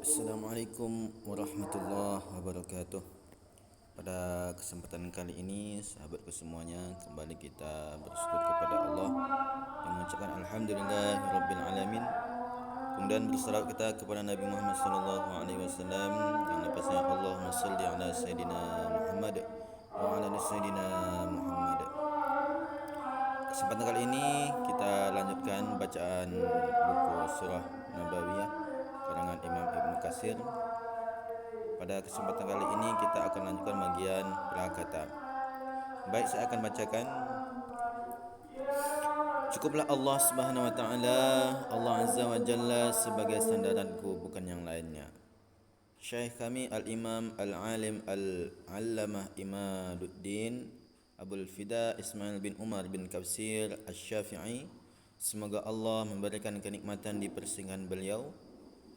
Assalamualaikum warahmatullahi wabarakatuh. Pada kesempatan kali ini, sahabatku semuanya, kembali kita bersyukur kepada Allah yang mengucapkan alhamdulillahirabbil alamin. Kemudian bersalawat kita kepada Nabi Muhammad sallallahu alaihi wasallam yang lepasnya Allahumma salli ala sayidina Muhammad wa ala ali sayidina Muhammad. Kesempatan kali ini kita lanjutkan bacaan buku surah Nabawiyah karangan Imam Ibnu Katsir. Pada kesempatan kali ini kita akan lanjutkan bagian prakata. Baik, saya akan bacakan. Cukuplah Allah Subhanahu wa taala, Allah Azza wa Jalla sebagai sandaranku, bukan yang lainnya. Syekh kami Al-Imam Al-Alim Al-Allamah Imaduddin Abul Fida Ismail bin Umar bin Katsir Asy-Syafi'i, semoga Allah memberikan kenikmatan di persinggahan beliau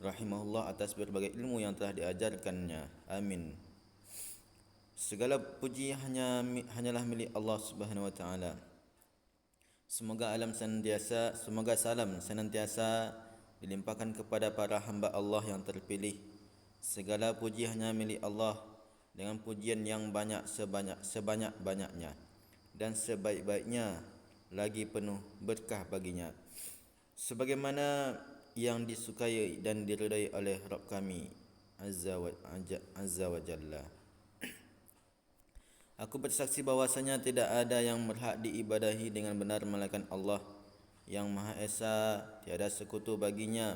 rahimahullah atas berbagai ilmu yang telah diajarkannya. Amin. Segala puji hanyalah milik Allah Subhanahu wa taala. Semoga salam senantiasa dilimpahkan kepada para hamba Allah yang terpilih. Segala puji hanya milik Allah, dengan pujian yang banyak sebanyak-banyaknya dan sebaik-baiknya, lagi penuh berkah baginya, sebagaimana yang disukai dan diridai oleh Rabb kami Azza wa Jalla. Aku bersaksi bahwasanya tidak ada yang berhak diibadahi dengan benar melainkan Allah yang Maha Esa, tiada sekutu baginya.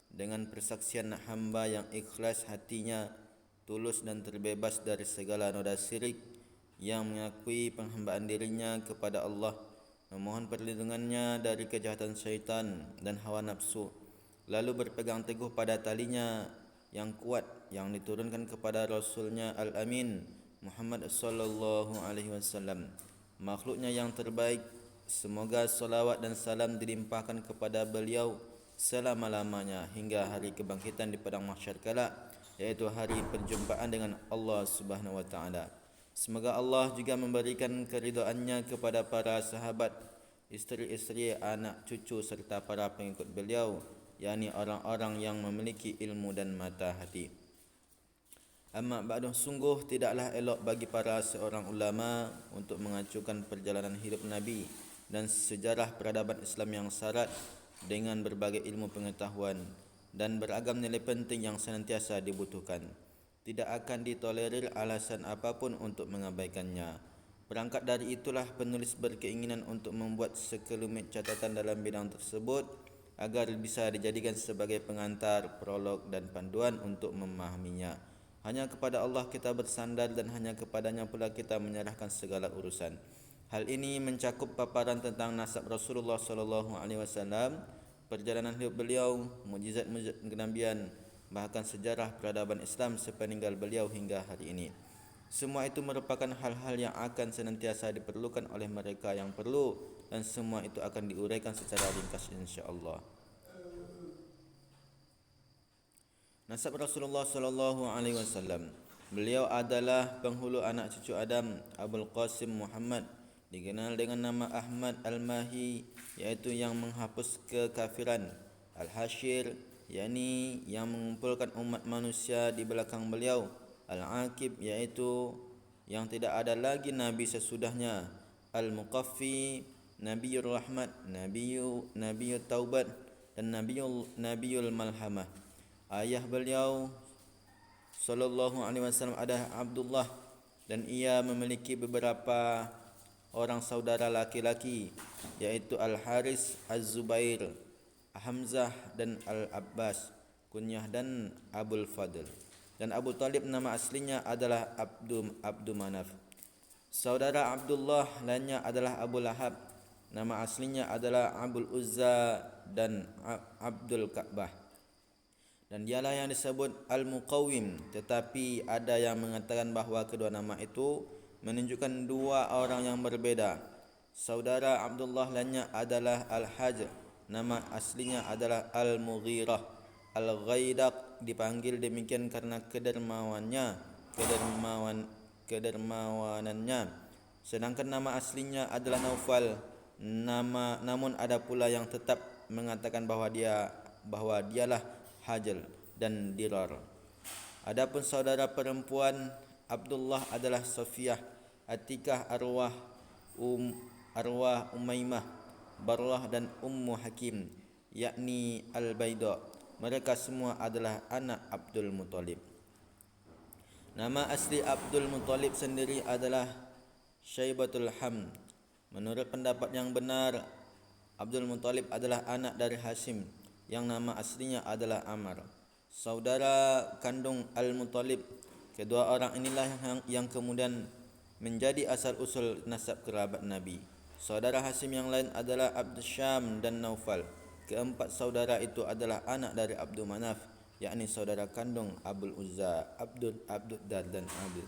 Dengan persaksian hamba yang ikhlas hatinya, tulus dan terbebas dari segala noda syirik, yang mengakui penghambaan dirinya kepada Allah, memohon perlindungannya dari kejahatan syaitan dan hawa nafsu, lalu berpegang teguh pada talinya yang kuat yang diturunkan kepada Rasulnya Al-Amin Muhammad sallallahu alaihi wasallam, makhluknya yang terbaik. Semoga salawat dan salam dilimpahkan kepada beliau selama-lamanya hingga hari kebangkitan di padang mahsyar kelak, yaitu hari perjumpaan dengan Allah Subhanahu wa taala. Semoga Allah juga memberikan keridhaannya kepada para sahabat, isteri-isteri, anak cucu serta para pengikut beliau, yakni orang-orang yang memiliki ilmu dan mata hati. Amma ba'du, sungguh tidaklah elok bagi para seorang ulama untuk mengacukan perjalanan hidup Nabi dan sejarah peradaban Islam yang syarat dengan berbagai ilmu pengetahuan dan beragam nilai penting yang senantiasa dibutuhkan. Tidak akan ditolerir alasan apapun untuk mengabaikannya. Berangkat dari itulah penulis berkeinginan untuk membuat sekelumit catatan dalam bidang tersebut agar bisa dijadikan sebagai pengantar, prolog dan panduan untuk memahaminya. Hanya kepada Allah kita bersandar dan hanya kepadanya pula kita menyerahkan segala urusan. Hal ini mencakup paparan tentang nasab Rasulullah sallallahu alaihi wasallam, perjalanan hidup beliau, mukjizat-mukjizat kenabian, bahkan sejarah peradaban Islam sepeninggal beliau hingga hari ini. Semua itu merupakan hal-hal yang akan senantiasa diperlukan oleh mereka yang perlu, dan semua itu akan diuraikan secara ringkas insya-Allah. Nasab Rasulullah sallallahu alaihi wasallam. Beliau adalah penghulu anak cucu Adam, Abul Qasim Muhammad, dikenal dengan nama Ahmad Al-Mahi, yaitu yang menghapus kekafiran, Al-Hashir, yakni yang mengumpulkan umat manusia di belakang beliau, Al-Aqib, yaitu yang tidak ada lagi nabi sesudahnya, Al-Muqaffi, Nabiyur Rahmat, Nabiyut Taubat, dan Nabiyul Malhamah. Ayah beliau sallallahu alaihi wasallam adalah Abdullah, dan ia memiliki beberapa orang saudara laki-laki, yaitu Al-Haris, Az-Zubair, Hamzah dan Al-Abbas, kunyah dan Abul Fadl. Dan Abu Talib nama aslinya adalah Abdu Manaf. Saudara Abdullah lainnya adalah Abu Lahab, nama aslinya adalah Abul Uzza dan Abdul Ka'bah. Dan dialah yang disebut Al-Muqawwim, tetapi ada yang mengatakan bahawa kedua nama itu menunjukkan dua orang yang berbeda. Saudara Abdullah lainnya adalah Al-Hajj, nama aslinya adalah Al-Mughirah. Al-Ghaidaq dipanggil demikian karena kedermawanannya. Sedangkan nama aslinya adalah Naufal. Namun ada pula yang tetap mengatakan bahawa dialah Hajl. dan Dirar. Adapun saudara perempuan Abdullah adalah Safiyah, Atikah, Arwah, Umaymah, Barrah dan Ummu Hakim, yakni Al-Baida. Mereka semua adalah anak Abdul Muttalib. Nama asli Abdul Muttalib sendiri adalah Syaibatul Hamd. Menurut pendapat yang benar, Abdul Muttalib adalah anak dari Hashim yang nama aslinya adalah Ammar, saudara kandung Al-Muttalib. Kedua orang inilah yang kemudian menjadi asal-usul nasab kerabat Nabi. Saudara Hashim yang lain adalah Abdul Syam dan Naufal. Keempat saudara itu adalah anak dari Abdul Manaf, yakni saudara kandung Abul Uzza, Abdul Dar dan Abdul.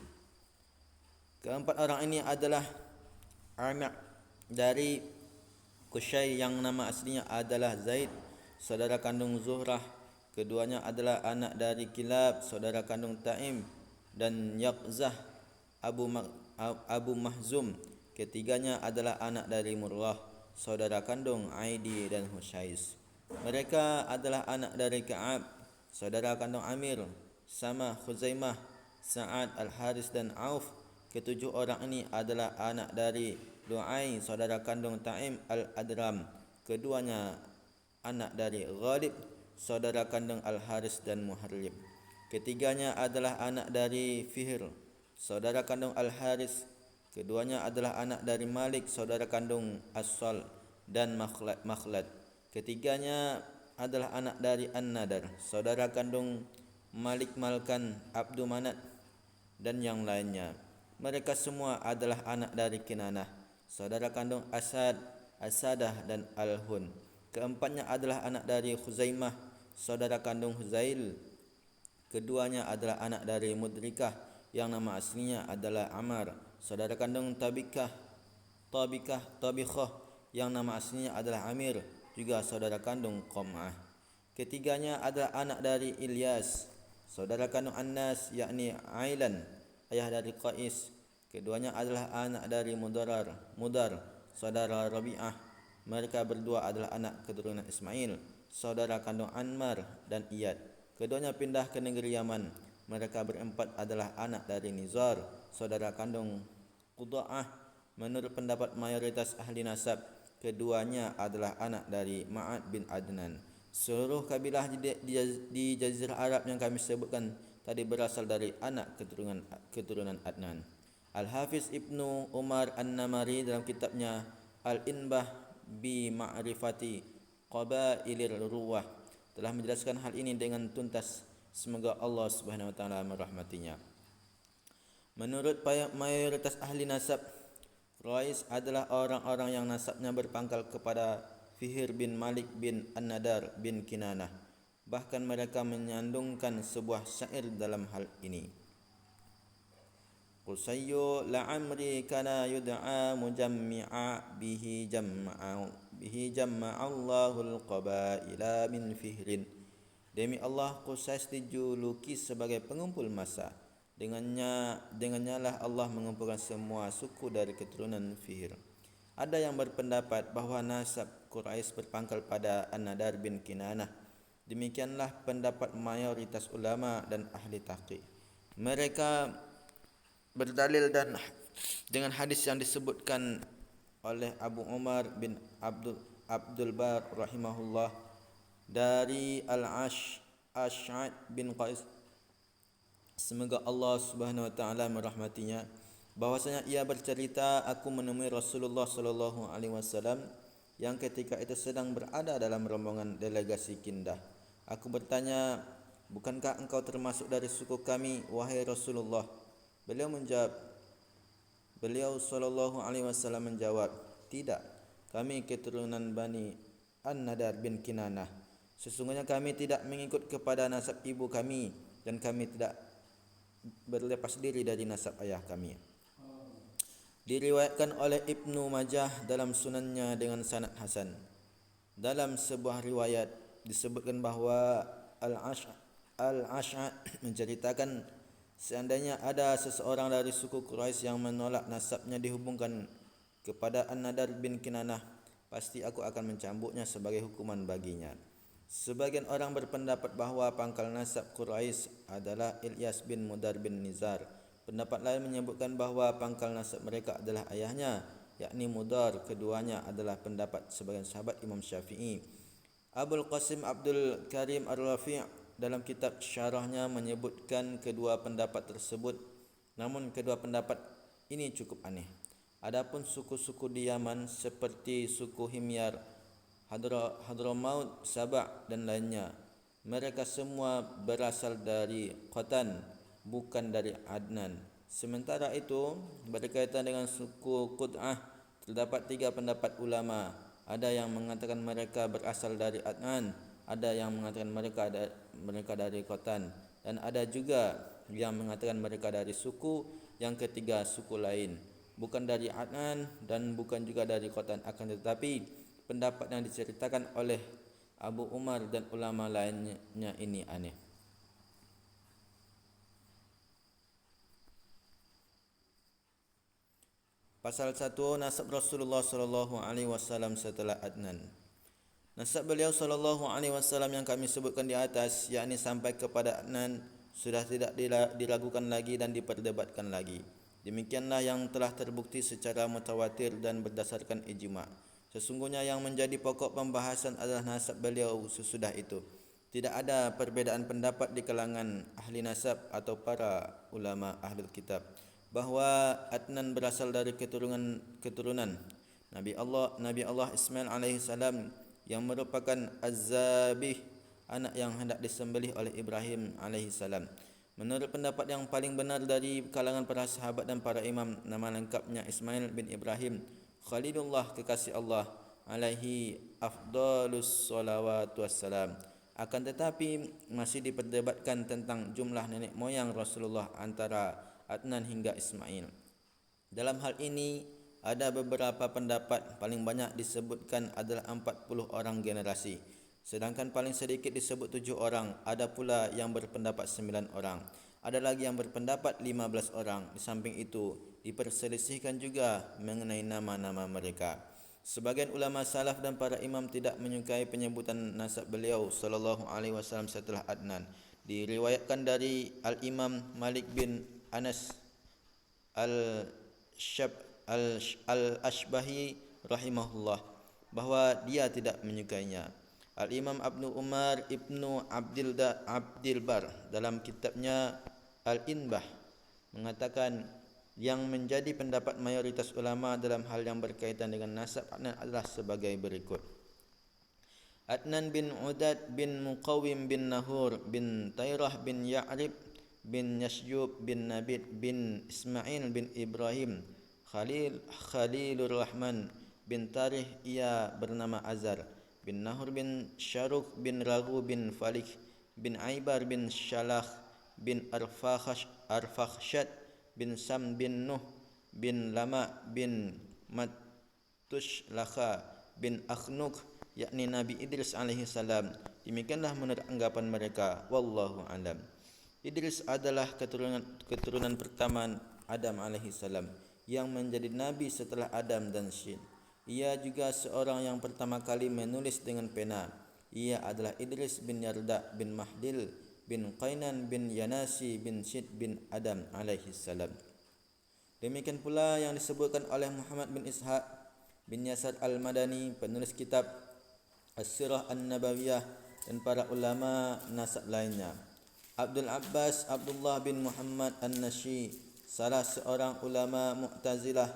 Keempat orang ini adalah anak dari Qusay yang nama aslinya adalah Zaid, saudara kandung Zuhrah. Keduanya adalah anak dari Kilab, saudara kandung Taim, dan Yaqzah, Abu Mahzum. Ketiganya adalah anak dari Murrah, saudara kandung Aidi dan Hushais. Mereka adalah anak dari Ka'ab, saudara kandung Amir, Sama, Khuzaimah, Sa'ad, Al-Haris dan Auf. Ketujuh orang ini adalah anak dari Lu'ay, saudara kandung Ta'im Al-Adram. Keduanya anak dari Ghalib, saudara kandung Al-Haris dan Muharrib. Ketiganya adalah anak dari Fihr, saudara kandung Al-Haris. Keduanya adalah anak dari Malik, saudara kandung As-Sal dan Makhlad. Ketiganya adalah anak dari An-Nadar, saudara kandung Malik, Malkan, Abdul Manat dan yang lainnya. Mereka semua adalah anak dari Kinanah, saudara kandung Asad, Asadah dan Al-Hun. Keempatnya adalah anak dari Khuzaimah, saudara kandung Huzail. Keduanya adalah anak dari Mudrikah yang nama aslinya adalah Ammar, saudara kandung Tabikhah yang nama aslinya adalah Amir, juga saudara kandung Qam'ah. Ketiganya adalah anak dari Ilyas, saudara kandung Anas, yakni Ailan, ayah dari Qais. Keduanya adalah anak dari Mudar, saudara Rabi'ah. Mereka berdua adalah anak keturunan Ismail, saudara kandung Anmar dan Iyad. Keduanya pindah ke negeri Yaman. Mereka berempat adalah anak dari Nizar, saudara kandung Quda'ah. Menurut pendapat mayoritas ahli nasab, keduanya adalah anak dari Ma'ad bin Adnan. Seluruh kabilah di Jazirah Arab yang kami sebutkan tadi berasal dari anak keturunan Adnan. Al-Hafiz Ibnu Umar An-Namari dalam kitabnya Al-Inbah bi Ma'rifati Qabailir Ruwah telah menjelaskan hal ini dengan tuntas. Semoga Allah Subhanahu wa taala merahmatinya. Menurut mayoritas ahli nasab, Quraisy adalah orang-orang yang nasabnya berpangkal kepada Fihr bin Malik bin An-Nadar bin Kinanah. Bahkan mereka menyandungkan sebuah syair dalam hal ini. Qusayyu la'amri kana yud'a mujammi'a bihi jamma'allahul qabaila min Fihrin. Demi Allah, Qusay dijuluki sebagai pengumpul massa. Dengannya lah Allah mengumpulkan semua suku dari keturunan Fihr. Ada yang berpendapat bahawa nasab Quraisy berpangkal pada An-Nadar bin Kinanah. Demikianlah pendapat mayoritas ulama dan ahli tahqiq. Mereka berdalil dan dengan hadis yang disebutkan oleh Abu Umar bin Abdul Bar rahimahullah dari Al-Ash'ad bin Qais, semoga Allah Subhanahu wa taala merahmatinya, bahwasanya ia bercerita, aku menemui Rasulullah sallallahu alaihi wasallam yang ketika itu sedang berada dalam rombongan delegasi Kindah. Aku bertanya, bukankah engkau termasuk dari suku kami, wahai Rasulullah? Beliau sallallahu alaihi wasallam menjawab, tidak, kami keturunan Bani An-Nadar bin Kinanah. Sesungguhnya kami tidak mengikut kepada nasab ibu kami dan kami tidak berlepas diri dari nasab ayah kami. Diriwayatkan oleh Ibnu Majah dalam sunannya dengan sanad hasan. Dalam sebuah riwayat disebutkan bahawa Al-Ash'ad menceritakan, seandainya ada seseorang dari suku Quraisy yang menolak nasabnya dihubungkan kepada An-Nadar bin Kinanah, pasti aku akan mencambuknya sebagai hukuman baginya. Sebagian orang berpendapat bahawa pangkal nasab Quraisy adalah Ilyas bin Mudar bin Nizar. Pendapat lain menyebutkan bahawa pangkal nasab mereka adalah ayahnya, yakni Mudar. Keduanya adalah pendapat sebagian sahabat Imam Syafi'i. Abul Qasim Abdul Karim Ar-Rafi' dalam kitab syarahnya menyebutkan kedua pendapat tersebut. Namun kedua pendapat ini cukup aneh. Adapun suku-suku di Yaman seperti suku Himyar, Hadramaut, Sabah dan lainnya, mereka semua berasal dari Qatan, bukan dari Adnan. Sementara itu, berkaitan dengan suku Qud'ah, terdapat 3 pendapat ulama. Ada yang mengatakan mereka berasal dari Adnan, ada yang mengatakan mereka dari Qatan, dan ada juga yang mengatakan mereka dari suku yang ketiga, suku lain, bukan dari Adnan dan bukan juga dari Qatan. Akan tetapi pendapat yang diceritakan oleh Abu Umar dan ulama lainnya ini aneh. Pasal 1, nasab Rasulullah sallallahu alaihi wasallam setelah Adnan. Nasab beliau sallallahu alaihi wasallam yang kami sebutkan di atas, yakni sampai kepada Adnan, sudah tidak diragukan lagi dan diperdebatkan lagi. Demikianlah yang telah terbukti secara mutawatir dan berdasarkan ijma'. Sesungguhnya yang menjadi pokok pembahasan adalah nasab beliau sesudah itu. Tidak ada perbedaan pendapat di kalangan ahli nasab atau para ulama ahli kitab bahawa Adnan berasal dari keturunan Nabi Allah Ismail alaihi salam yang merupakan Az-Zabih, anak yang hendak disembelih oleh Ibrahim alaihi salam. Menurut pendapat yang paling benar dari kalangan para sahabat dan para imam, nama lengkapnya Ismail bin Ibrahim Khalilullah, kekasih Allah, alaihi afdalus salawatu wassalam. Akan tetapi masih diperdebatkan tentang jumlah nenek moyang Rasulullah antara Adnan hingga Ismail. Dalam hal ini ada beberapa pendapat. Paling banyak disebutkan adalah 40 orang generasi, sedangkan paling sedikit disebut 7 orang. Ada pula yang berpendapat 9 orang. Ada lagi yang berpendapat 15 orang. Di samping itu, diperselisihkan juga mengenai nama-nama mereka. Sebagian ulama salaf dan para imam tidak menyukai penyebutan nasab beliau sallallahu alaihi wasallam setelah Adnan. Diriwayatkan dari Al-Imam Malik bin Anas Al-Ashbahi rahimahullah bahawa dia tidak menyukainya. Al-Imam Ibnu Umar Ibnu Abdil Bar dalam kitabnya Al-Inbah mengatakan yang menjadi pendapat mayoritas ulama dalam hal yang berkaitan dengan nasab Adnan adalah sebagai berikut. Adnan bin Udad bin Muqawim bin Nahur bin Tairah bin Ya'rib bin Yasjub bin Nabid bin Ismail bin Ibrahim Khalilur Rahman bin Tarih, ia bernama Azar bin Nahur bin Syaruk bin Ragu bin Falik bin Aibar bin Shalakh bin Arfakhshad bin Sam bin Nuh bin Lama bin Matushlakha bin Akhnuk, yakni Nabi Idris alaihi salam. Demikianlah menurut anggapan mereka. Wallahu alam. Idris adalah keturunan pertama Adam alaihi salam yang menjadi nabi setelah Adam dan Shin. Ia juga seorang yang pertama kali menulis dengan pena. Ia adalah Idris bin Yarda bin Mahdil bin Qainan bin Yanasi bin Syid bin Adam alaihi salam. Demikian pula yang disebutkan oleh Muhammad bin Ishaq bin Yasar al-Madani, penulis kitab As-Sirah An-Nabawiyah, dan para ulama nasab lainnya. Abdul Abbas Abdullah bin Muhammad An-Nashi, salah seorang ulama Mu'tazilah,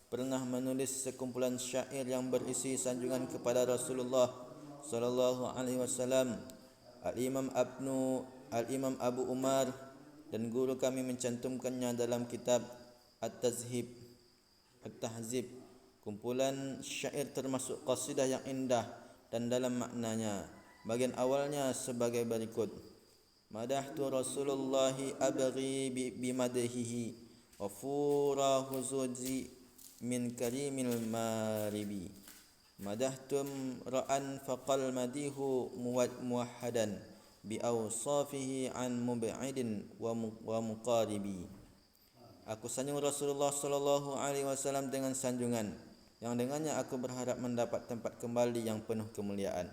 pernah menulis sekumpulan syair yang berisi sanjungan kepada Rasulullah sallallahu alaihi wasallam. Al-Imam Abu Umar dan guru kami mencantumkannya dalam kitab At-Tahzib. Kumpulan syair termasuk qasidah yang indah dan dalam maknanya. Bagian awalnya sebagai berikut: Madahtu Rasulullahi abghi bimadhihi wa fura huzuzi min karimil maribi. Madahtum ra'an faqal madihu muwahhadan bi awsafihi an mub'idin wa muqaribi. Aku sanjung Rasulullah sallallahu alaihi wasallam dengan sanjungan yang dengannya aku berharap mendapat tempat kembali yang penuh kemuliaan.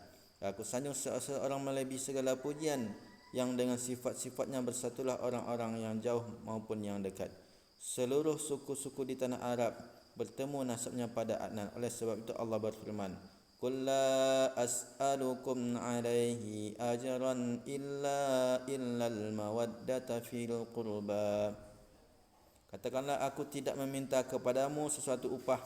Aku sanjung seseorang melebihi segala pujian, yang dengan sifat-sifatnya bersatulah orang-orang yang jauh maupun yang dekat. Seluruh suku-suku di tanah Arab bertemu nasabnya pada Adnan. Oleh sebab itu Allah berfirman, "Qul la as'alukum 'alaihi ajran illal mawaddata fil qurba." Katakanlah, aku tidak meminta kepadamu sesuatu upah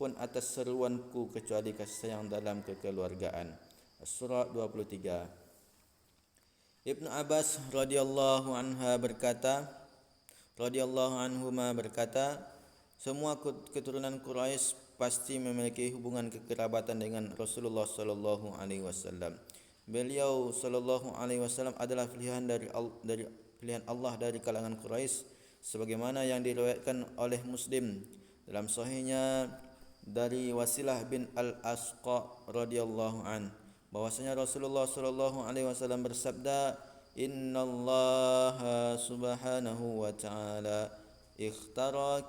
pun atas seruanku kecuali kasih sayang dalam kekeluargaan. Surah 23. Ibnu Abbas radhiyallahu anhuma berkata, semua keturunan Quraisy pasti memiliki hubungan kekerabatan dengan Rasulullah sallallahu alaihi wasallam. Beliau sallallahu alaihi wasallam adalah pilihan pilihan Allah dari kalangan Quraisy, sebagaimana yang diriwayatkan oleh Muslim dalam sahihnya dari Wasilah bin Al-Asqa radhiyallahu an, bahwasanya Rasulullah sallallahu alaihi wasallam bersabda, "Innallaha subhanahu wa ta'ala ikhtara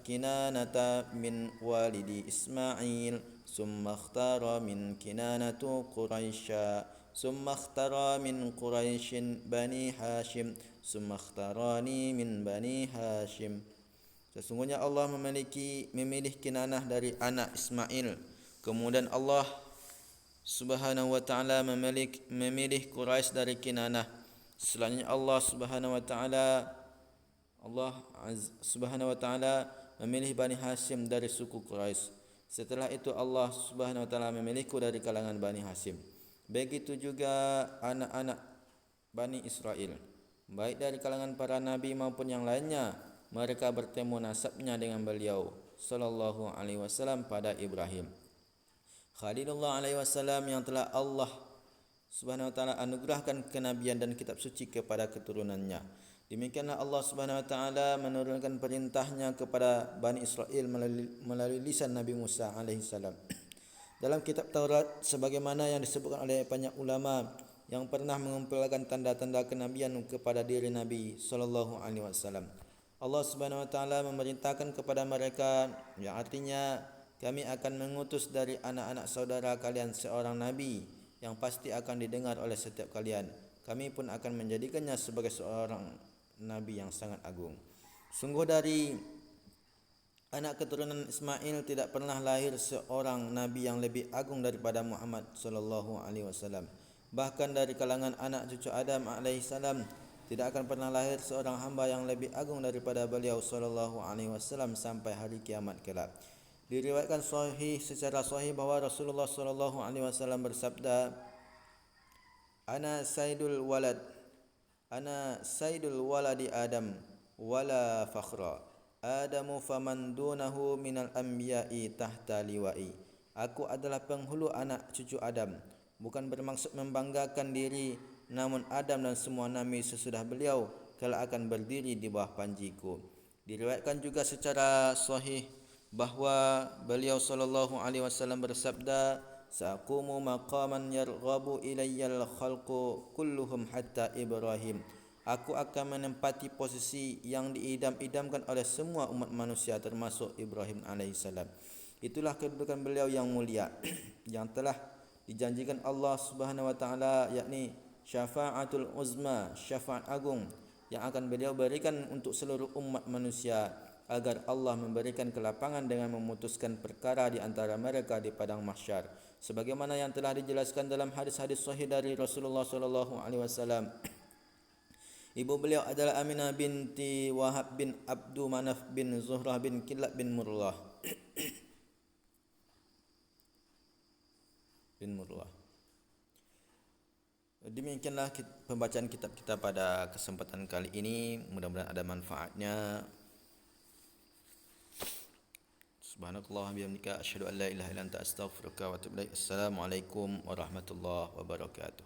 kinanata min walidi Ismail, summa ikhtara min kinanatu Quraisya, summa ikhtara min Quraisyin bani Hashim, summa ikhtarani min bani Hashim." Sesungguhnya Allah memilih Kinanah dari anak Ismail, kemudian Allah Subhanahu wa ta'ala memilih Quraisy dari Kinanah. Selanjutnya Allah Subhanahu wa ta'ala memilih Bani Hashim dari suku Quraisy. Setelah itu Allah Subhanahu wa ta'ala memilihku dari kalangan Bani Hashim. Begitu juga anak-anak Bani Israel, baik dari kalangan para nabi maupun yang lainnya, mereka bertemu nasabnya dengan beliau sallallahu alaihi wasallam pada Ibrahim Khalilullah alaihi wasallam, yang telah Allah Subhanahu wa taala anugerahkan kenabian dan kitab suci kepada keturunannya. Demikianlah Allah Subhanahu wa taala menurunkan perintahnya kepada Bani Israel melalui lisan Nabi Musa alaihi salam. Dalam kitab Taurat, sebagaimana yang disebutkan oleh banyak ulama yang pernah mengumpulkan tanda-tanda kenabian kepada diri Nabi sallallahu alaihi wasallam, Allah Subhanahu wa taala memerintahkan kepada mereka, yang artinya, kami akan mengutus dari anak-anak saudara kalian seorang nabi yang pasti akan didengar oleh setiap kalian. Kami pun akan menjadikannya sebagai seorang nabi yang sangat agung. Sungguh dari anak keturunan Ismail tidak pernah lahir seorang nabi yang lebih agung daripada Muhammad sallallahu alaihi wasallam. Bahkan dari kalangan anak cucu Adam alaihi salam tidak akan pernah lahir seorang hamba yang lebih agung daripada beliau sallallahu alaihi wasallam sampai hari kiamat kelak. Diriwayatkan secara sahih bahawa Rasulullah sallallahu alaihi wasallam bersabda, Ana sayyidul waladi Adam wala fakhra. Adamu faman dunahu minal anbiya'i tahta liwa'i." Aku adalah penghulu anak cucu Adam, bukan bermaksud membanggakan diri, namun Adam dan semua nabi sesudah beliau kelak akan berdiri di bawah panjiku. Diriwayatkan juga secara sahih bahawa beliau sallallahu alaihi wasallam bersabda, "Saqumu maqaman yarghabu ilayyal khalqu kulluhum hatta Ibrahim." Aku akan menempati posisi yang diidam-idamkan oleh semua umat manusia termasuk Ibrahim alaihissalam. Itulah kedudukan beliau yang mulia yang telah dijanjikan Allah Subhanahu wa taala, yakni syafaatul uzma, syafaat agung yang akan beliau berikan untuk seluruh umat manusia, agar Allah memberikan kelapangan dengan memutuskan perkara di antara mereka di padang mahsyar, sebagaimana yang telah dijelaskan dalam hadis-hadis sahih dari Rasulullah sallallahu alaihi wasallam. Ibu beliau adalah Aminah binti Wahab bin Abdu Manaf bin Zuhrah bin Kilab bin Murrah Demikianlah pembacaan kitab kita pada kesempatan kali ini. Mudah-mudahan ada manfaatnya. Subhanakallah wa bihamdika asyhadu an la ilaha illa anta astaghfiruka wa atubu ilaik. Assalamualaikum warahmatullahi wabarakatuh.